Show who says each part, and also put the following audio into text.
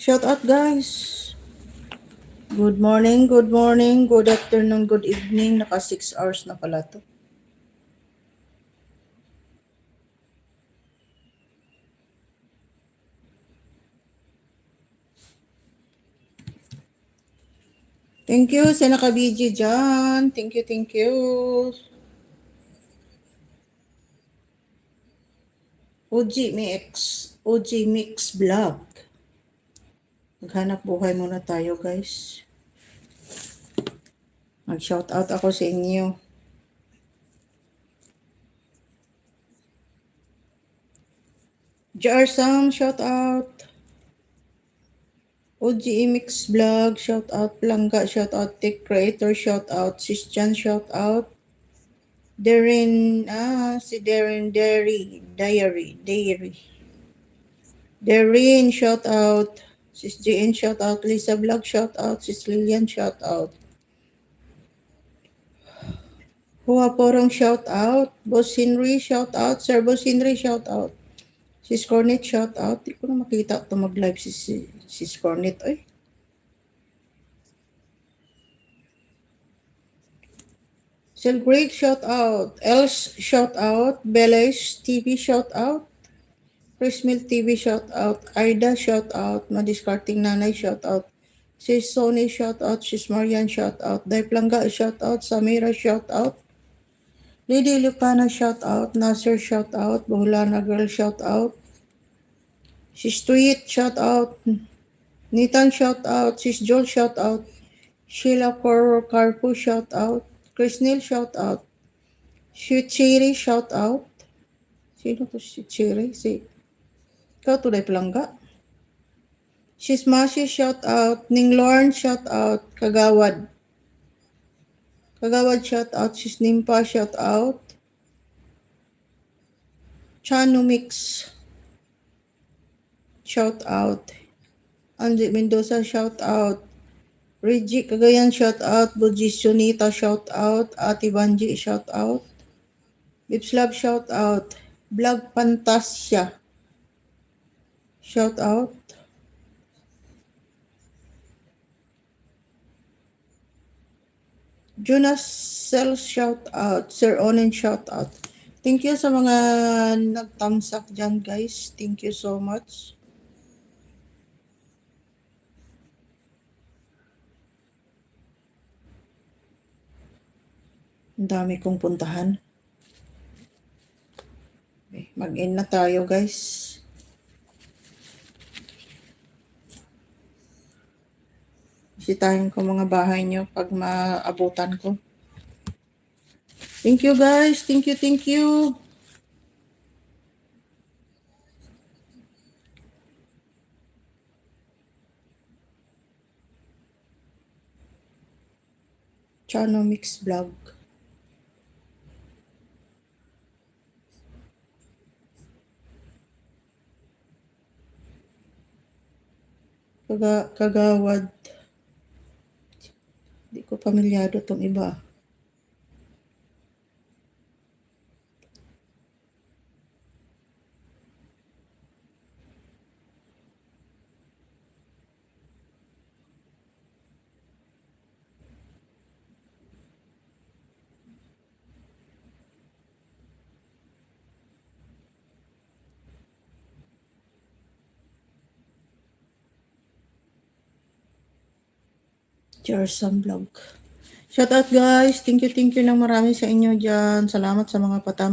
Speaker 1: Shout out guys. Good morning, good afternoon, good evening. Naka 6 hours na pala to. Thank you sa naka-BG dyan. Thank you. OG Mix Vlog. Maghanap buhay muna tayo guys. Mag-shout out ako sa inyo. JR Sam, shout out. OG Mix Vlog, shout out. Plangga, shout out. Tech Creator, shout out. Sisjan, shout out. Si Darren Diary. Darren, shout out. Sis JN, shout out. Lisa Vlog, shout out. Sis Lilian, shout out. Hua Porong, shout out. Boss Henry, shout out. Sir Boss Henry, shout out. Sis Cornet, shout out. Di ko na makita ito mag-live sis Cornet. Ay. Sel Greg, shout out. Els, shout out. Beles TV, shout out. Chris Mill TV, shout out. Aida, shout out. Madiscarding Nanay, shout out. Sis Sony, shout out. Sis Marian, shout out. Daiplanga, shout out. Samira, shout out. Lady Lucana, shout out. Nasser, shout out. Bohulana Girl, shout out. Sis Tweet, shout out. Nitan, shout out. Sis Joel, shout out. Sheila Carpo, shout out. Chris Neil, shout out. Chiri, shout out. Sino to si Chiri? Ikaw to Daiplanga. Sis Masi, shout out. Ning Lorne, shout out. Kagawad, shout out. Sis Nimpa, shout out. Chano Mix, shout out. Angie Mendoza, shout out. Reggie Cagayan, shout out. Bujis Sunita, shout out. Ate Banji, shout out. Lipslab, shout out. Vlog Fantasia, shout out. Jonas Cell, shout out. Sir Onen, shout out. Thank you sa mga nagtamsak dyan guys. Thank you so much. Ang dami kong puntahan. Okay, mag-in na tayo guys. Bisitahin ko mga bahay nyo pag maabutan ko. Thank you guys. Thank you. Chano Mix Vlog. Kagawad. Hindi ko pamilyado tong iba. Jarsam Vlog. Shout out guys. Thank you ng marami sa inyo dyan. Salamat sa mga patam.